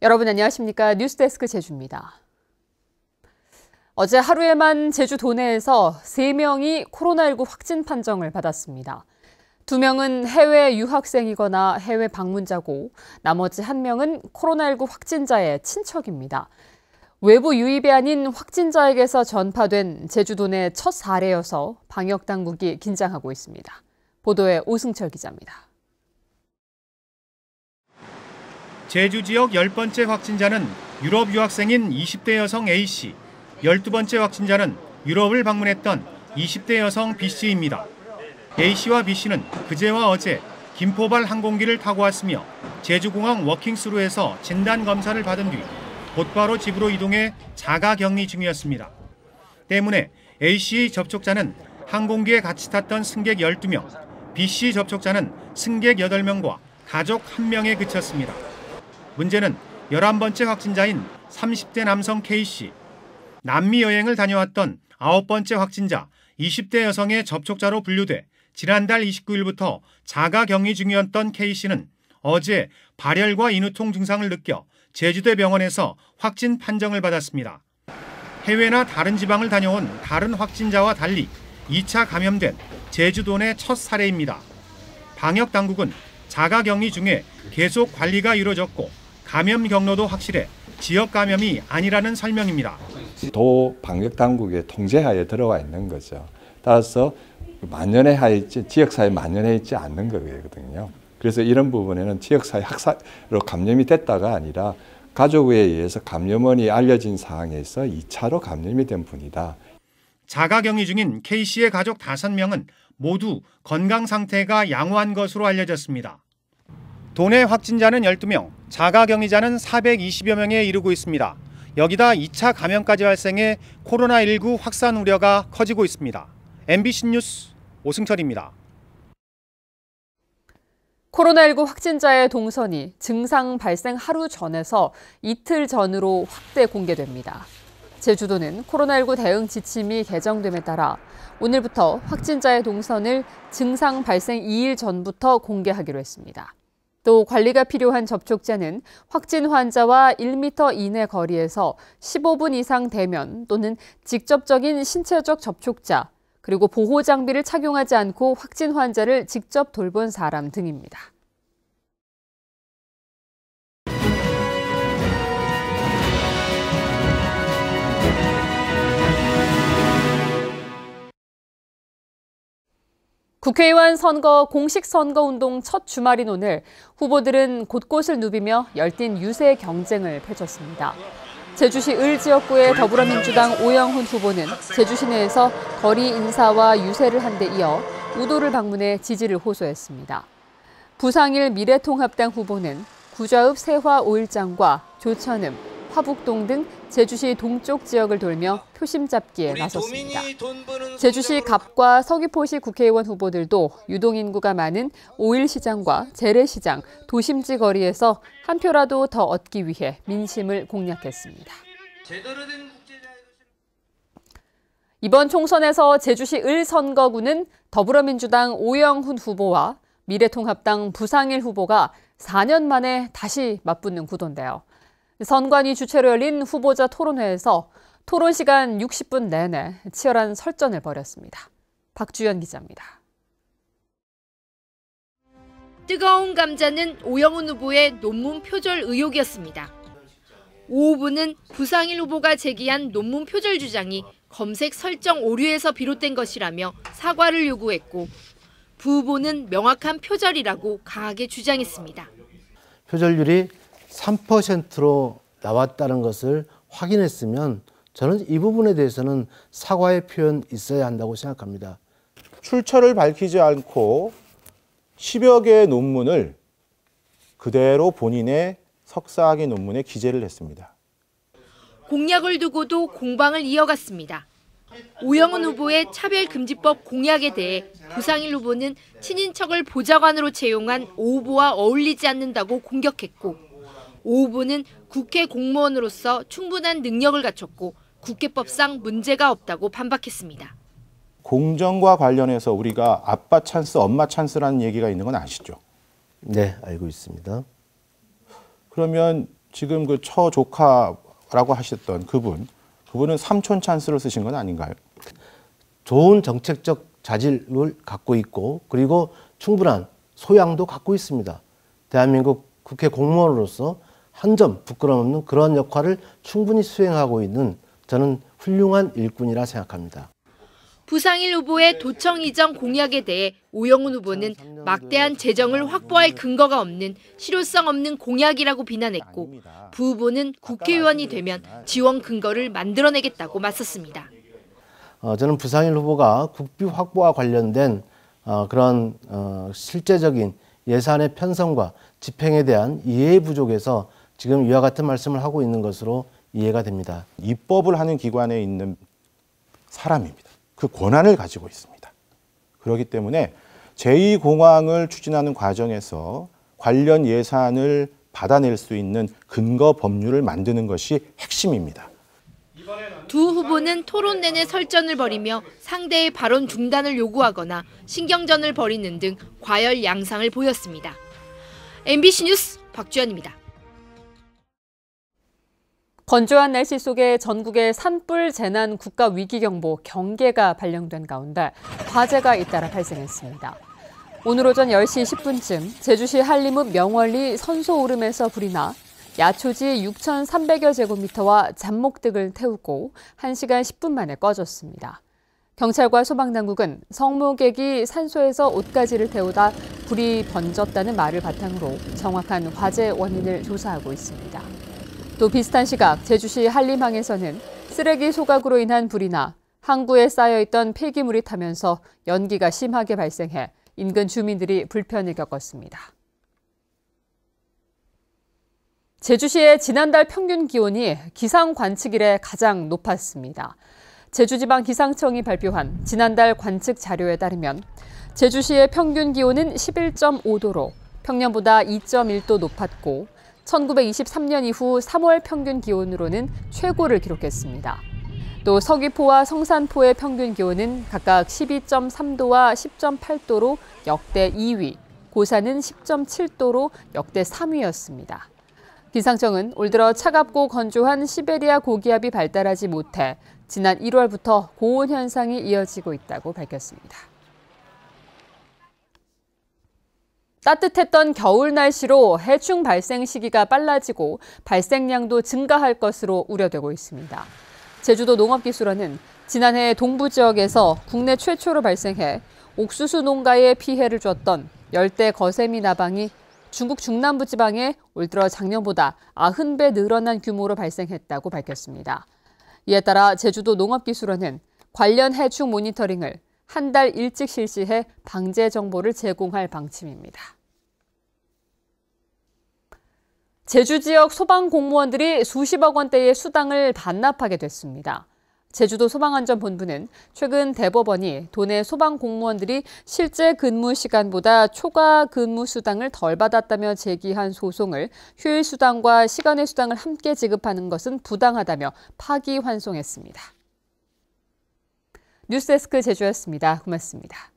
여러분 안녕하십니까? 뉴스데스크 제주입니다. 어제 하루에만 제주 도내에서 3명이 코로나19 확진 판정을 받았습니다. 2명은 해외 유학생이거나 해외 방문자고 나머지 1명은 코로나19 확진자의 친척입니다. 외부 유입이 아닌 확진자에게서 전파된 제주도 내 첫 사례여서 방역당국이 긴장하고 있습니다. 보도에 오승철 기자입니다. 제주 지역 10번째 확진자는 유럽 유학생인 20대 여성 A씨, 12번째 확진자는 유럽을 방문했던 20대 여성 B씨입니다. A씨와 B씨는 그제와 어제 김포발 항공기를 타고 왔으며 제주공항 워킹스루에서 진단검사를 받은 뒤 곧바로 집으로 이동해 자가격리 중이었습니다. 때문에 A씨의 접촉자는 항공기에 같이 탔던 승객 12명, B씨 접촉자는 승객 8명과 가족 1명에 그쳤습니다. 문제는 11번째 확진자인 30대 남성 K씨, 남미 여행을 다녀왔던 9번째 확진자 20대 여성의 접촉자로 분류돼 지난달 29일부터 자가격리 중이었던 K씨는 어제 발열과 인후통 증상을 느껴 제주대 병원에서 확진 판정을 받았습니다. 해외나 다른 지방을 다녀온 다른 확진자와 달리 2차 감염된 제주도 내 첫 사례입니다. 방역당국은 자가격리 중에 계속 관리가 이루어졌고 감염 경로도 확실해 지역 감염이 아니라는 설명입니다. 도 방역당국의 통제하에 들어와 있는 거죠. 따라서 만연해 있지 지역사회에 만연해 있지 않는 거거든요. 그래서 이런 부분에는 지역사회 확산으로 감염이 됐다가 아니라 가족에 의해서 감염원이 알려진 상황에서 2차로 감염이 된 분이다. 자가격리 중인 K씨의 가족 5명은 모두 건강 상태가 양호한 것으로 알려졌습니다. 도내 확진자는 12명, 자가격리자는 420여 명에 이르고 있습니다. 여기다 2차 감염까지 발생해 코로나19 확산 우려가 커지고 있습니다. MBC 뉴스 오승철입니다. 코로나19 확진자의 동선이 증상 발생 하루 전에서 이틀 전으로 확대 공개됩니다. 제주도는 코로나19 대응 지침이 개정됨에 따라 오늘부터 확진자의 동선을 증상 발생 2일 전부터 공개하기로 했습니다. 또 관리가 필요한 접촉자는 확진 환자와 1m 이내 거리에서 15분 이상 대면 또는 직접적인 신체적 접촉자, 그리고 보호 장비를 착용하지 않고 확진 환자를 직접 돌본 사람 등입니다. 국회의원 선거 공식 선거운동 첫 주말인 오늘 후보들은 곳곳을 누비며 열띤 유세 경쟁을 펼쳤습니다. 제주시 을 지역구의 더불어민주당 오영훈 후보는 제주시 내에서 거리 인사와 유세를 한 데 이어 우도를 방문해 지지를 호소했습니다. 부상일 미래통합당 후보는 구좌읍 세화 5일장과 조천읍, 화북동 등 제주시 동쪽 지역을 돌며 표심 잡기에 나섰습니다. 제주시 갑과 서귀포시 국회의원 후보들도 유동인구가 많은 5일시장과 재래시장, 도심지 거리에서 한 표라도 더 얻기 위해 민심을 공략했습니다. 이번 총선에서 제주시 을 선거구는 더불어민주당 오영훈 후보와 미래통합당 부상일 후보가 4년 만에 다시 맞붙는 구도인데요. 선관위 주최로 열린 후보자 토론회에서 토론 시간 60분 내내 치열한 설전을 벌였습니다. 박주연 기자입니다. 뜨거운 감자는 오영훈 후보의 논문 표절 의혹이었습니다. 오 후보는 부상일 후보가 제기한 논문 표절 주장이 검색 설정 오류에서 비롯된 것이라며 사과를 요구했고 부 후보는 명확한 표절이라고 강하게 주장했습니다. 표절률이 3%로 나왔다는 것을 확인했으면 저는 이 부분에 대해서는 사과의 표현 있어야 한다고 생각합니다. 출처를 밝히지 않고 10여 개의 논문을 그대로 본인의 석사학위 논문에 기재를 했습니다. 공약을 두고도 공방을 이어갔습니다. 오영훈 후보의 차별금지법 공약에 대해 부상일 후보는 친인척을 보좌관으로 채용한 오 후보와 어울리지 않는다고 공격했고 오 후보는 국회 공무원으로서 충분한 능력을 갖췄고 국회법상 문제가 없다고 반박했습니다. 공정과 관련해서 우리가 아빠 찬스, 엄마 찬스라는 얘기가 있는 건 아시죠? 네, 알고 있습니다. 그러면 지금 그 처조카라고 하셨던 그분은 삼촌 찬스를 쓰신 건 아닌가요? 좋은 정책적 자질을 갖고 있고 그리고 충분한 소양도 갖고 있습니다. 대한민국 국회 공무원으로서 한 점 부끄럼 없는 그런 역할을 충분히 수행하고 있는 저는 훌륭한 일꾼이라 생각합니다. 부상일 후보의 도청 이전 공약에 대해 오영훈 후보는 막대한 재정을 확보할 근거가 없는 실효성 없는 공약이라고 비난했고 부 후보는 국회의원이 되면 지원 근거를 만들어내겠다고 맞섰습니다. 저는 부상일 후보가 국비 확보와 관련된 그런 실제적인 예산의 편성과 집행에 대한 이해 부족에서 지금 이와 같은 말씀을 하고 있는 것으로 이해가 됩니다. 입법을 하는 기관에 있는 사람입니다. 그 권한을 가지고 있습니다. 그렇기 때문에 제2공항을 추진하는 과정에서 관련 예산을 받아낼 수 있는 근거 법률을 만드는 것이 핵심입니다. 두 후보는 토론 내내 설전을 벌이며 상대의 발언 중단을 요구하거나 신경전을 벌이는 등 과열 양상을 보였습니다. MBC 뉴스 박주연입니다. 건조한 날씨 속에 전국에 산불 재난 국가 위기경보 경계가 발령된 가운데 화재가 잇따라 발생했습니다. 오늘 오전 10시 10분쯤 제주시 한림읍 명월리 선소오름에서 불이 나 야초지 6,300여 제곱미터와 잡목등을 태우고 1시간 10분 만에 꺼졌습니다. 경찰과 소방당국은 성모객이 산소에서 옷가지를 태우다 불이 번졌다는 말을 바탕으로 정확한 화재 원인을 조사하고 있습니다. 또 비슷한 시각 제주시 한림항에서는 쓰레기 소각으로 인한 불이 나 항구에 쌓여있던 폐기물이 타면서 연기가 심하게 발생해 인근 주민들이 불편을 겪었습니다. 제주시의 지난달 평균 기온이 기상 관측 이래 가장 높았습니다. 제주지방기상청이 발표한 지난달 관측 자료에 따르면 제주시의 평균 기온은 11.5도로 평년보다 2.1도 높았고 1923년 이후 3월 평균 기온으로는 최고를 기록했습니다. 또 서귀포와 성산포의 평균 기온은 각각 12.3도와 10.8도로 역대 2위, 고산은 10.7도로 역대 3위였습니다. 기상청은 올 들어 차갑고 건조한 시베리아 고기압이 발달하지 못해 지난 1월부터 고온 현상이 이어지고 있다고 밝혔습니다. 따뜻했던 겨울 날씨로 해충 발생 시기가 빨라지고 발생량도 증가할 것으로 우려되고 있습니다. 제주도 농업기술원은 지난해 동부 지역에서 국내 최초로 발생해 옥수수 농가에 피해를 줬던 열대 거세미 나방이 중국 중남부 지방에 올 들어 작년보다 90배 늘어난 규모로 발생했다고 밝혔습니다. 이에 따라 제주도 농업기술원은 관련 해충 모니터링을 한 달 일찍 실시해 방제 정보를 제공할 방침입니다. 제주 지역 소방 공무원들이 수십억 원대의 수당을 반납하게 됐습니다. 제주도 소방안전본부는 최근 대법원이 도내 소방 공무원들이 실제 근무 시간보다 초과 근무 수당을 덜 받았다며 제기한 소송을 휴일 수당과 시간의 수당을 함께 지급하는 것은 부당하다며 파기환송했습니다. 뉴스데스크 제주였습니다. 고맙습니다.